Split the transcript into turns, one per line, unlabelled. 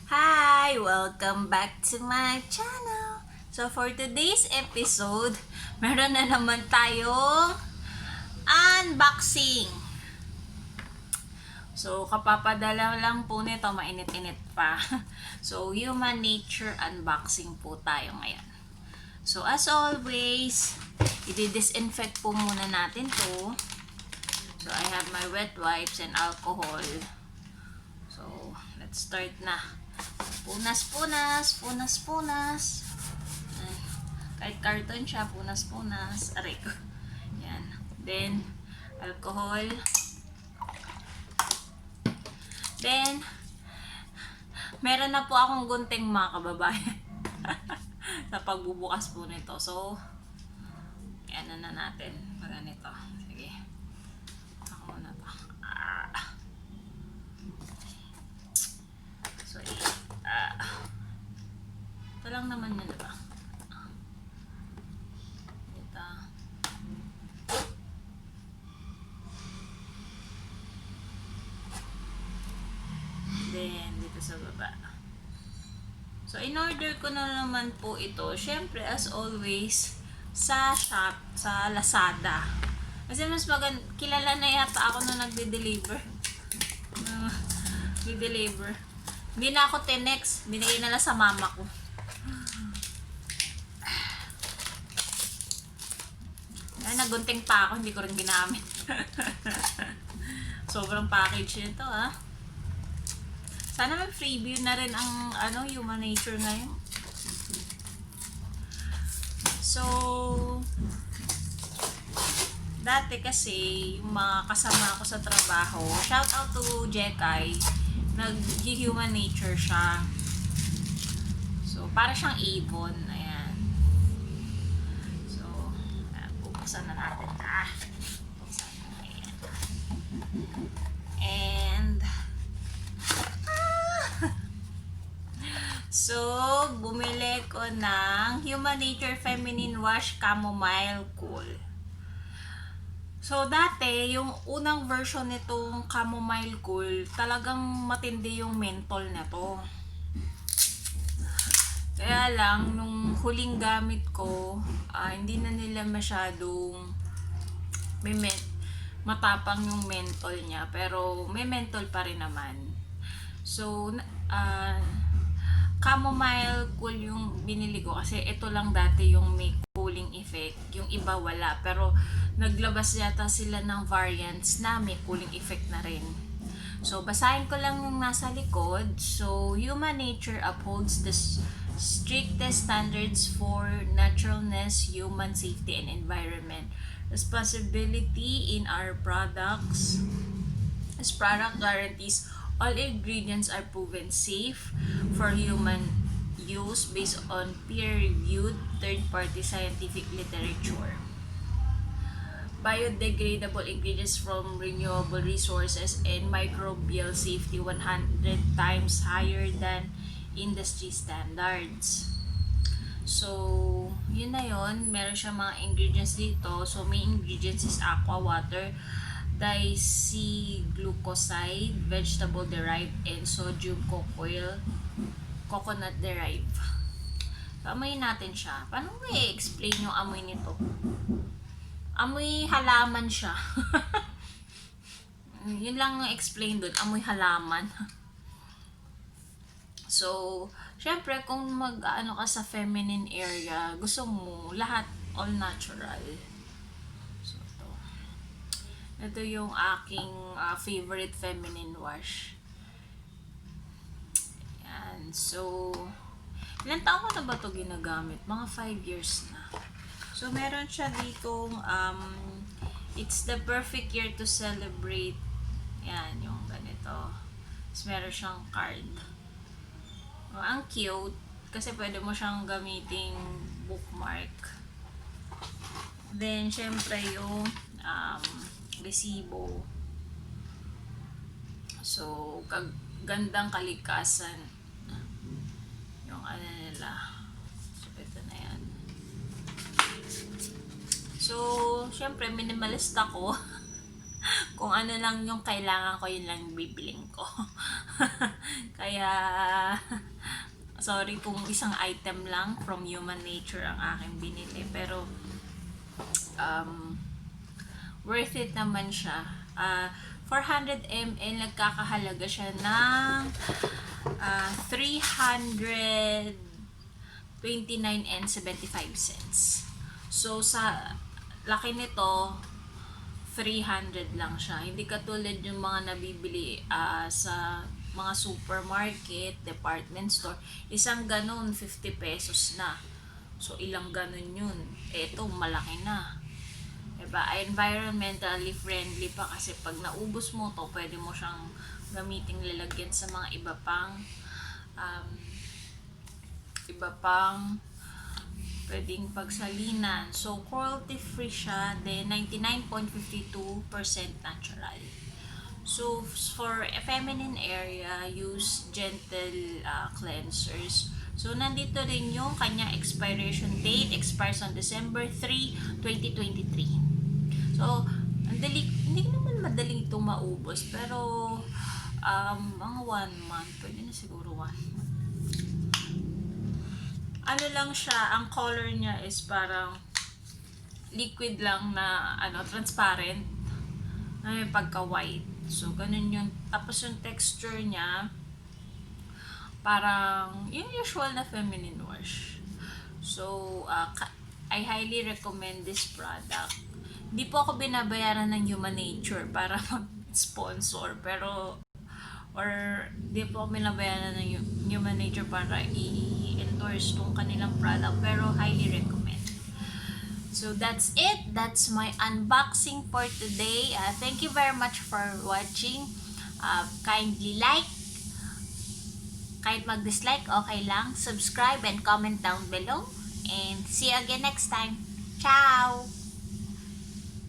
Hi! Welcome back to my channel! So for today's episode, meron na naman tayong unboxing. So kapapadala lang po nito, mainit-init pa. So human nature unboxing po tayo ngayon. So as always, i-disinfect po muna natin to. So I have my wet wipes and alcohol. So let's start na. Punas. Ay, kahit carton siya, punas. Aray ko. Yan. Then, alcohol. Then, meron na po akong gunting mga kababayan sa pagbubukas po nito. So, yan na natin. Ganito. Sige. Ako muna to. So, ito lang naman yun, diba? Ito. Then, dito sa baba. So, in-order ko na naman po ito. Syempre, as always, sa shop, sa Lazada. Kasi mas kilala na yata ako na nagde-deliver. Nagde-deliver. Hindi na ako tinex. Binigay na lang sa mama ko. Ay, nagunting pa ako. Hindi ko rin ginamit. Sobrang package nito, ah. Sana may freebie na rin ang human nature ngayon. So, dati kasi, yung mga kasama ko sa trabaho, shout out to Jekay, nag-human nature siya. So, para siyang Avon. Ayan. So, bubuksan na natin. Buksan na. Ayan. And, so, bumili ko ng Human Nature Feminine Wash Chamomile Cool. So, dati, yung unang version nitong Chamomile Cool, talagang matindi yung mentol na to. Kaya lang, nung huling gamit ko, hindi na nila masyadong matapang yung mentol niya. Pero, may mentol pa rin naman. So, Chamomile Cool yung binili ko kasi ito lang dati yung may cooling effect, yung iba wala, pero naglabas yata sila ng variants na may cooling effect na rin. So basahin ko lang yung nasa likod. So human nature upholds the strictest standards for naturalness, human safety and environment responsibility in our products. This product guarantees all ingredients are proven safe for human use based on peer-reviewed third-party scientific literature. Biodegradable ingredients from renewable resources and microbial safety 100 times higher than industry standards. So, yun na yun. Meron siya mga ingredients dito. So, may ingredients is aqua, water, diacylglucoside, vegetable-derived, and sodium oil, coconut-derived. So, amoyin natin siya. Paano mo i-explain yung amoy nito? Amoy halaman siya. Yun lang ang explain dun. Amoy halaman. So, syempre, kung mag-ano ka sa feminine area, gusto mo lahat all natural. Ito yung aking favorite feminine wash. Yan. So, ilang taon ko na ba ito ginagamit? Mga 5 years na. So, meron siya ditong it's the perfect year to celebrate. Yan, yung ganito. Tapos meron siyang card. Ang cute. Kasi pwede mo siyang gamiting bookmark. Then, syempre yung resibo. So, gandang kalikasan. Yung ano nila. So, ito na yan. So, syempre, minimalist ako. Kung ano lang yung kailangan ko, yun lang bibiling ko. Kaya, sorry kung isang item lang from Human Nature ang aking binili. Pero, worth it naman siya. 400 ml, nagkakahalaga siya ng 329.75 cents. So, sa laki nito, 300 lang siya. Hindi katulad yung mga nabibili sa mga supermarket, department store. Isang ganun, 50 pesos na. So, ilang ganun yun. Ito, malaki na. Diba? Environmentally friendly pa kasi pag naubos mo to, pwede mo siyang gamiting lalagyan sa mga iba pang pwedeng pagsalinan. So, cruelty free siya. Then, 99.52% natural. So, for a feminine area, use gentle cleansers. So, nandito rin yung kanya expiration date. Expires on December 3, 2023. So, hindi naman madaling itong maubos. Pero, mga 1 month. Pwede na siguro 1 month. Ano lang siya, ang color niya is parang liquid lang na transparent na may pagka-white. So, ganun yun. Tapos yung texture niya, parang yung usual na feminine wash. So, I highly recommend this product. Hindi po ako binabayaran ng Human Nature para mag-sponsor. Pero, di po ako binabayaran ng Human Nature para i-endorse tong kanilang product. Pero, highly recommend. So, that's it. That's my unboxing for today. Thank you very much for watching. Kindly like. Kahit mag-dislike, okay lang. Subscribe and comment down below. And see you again next time. Ciao!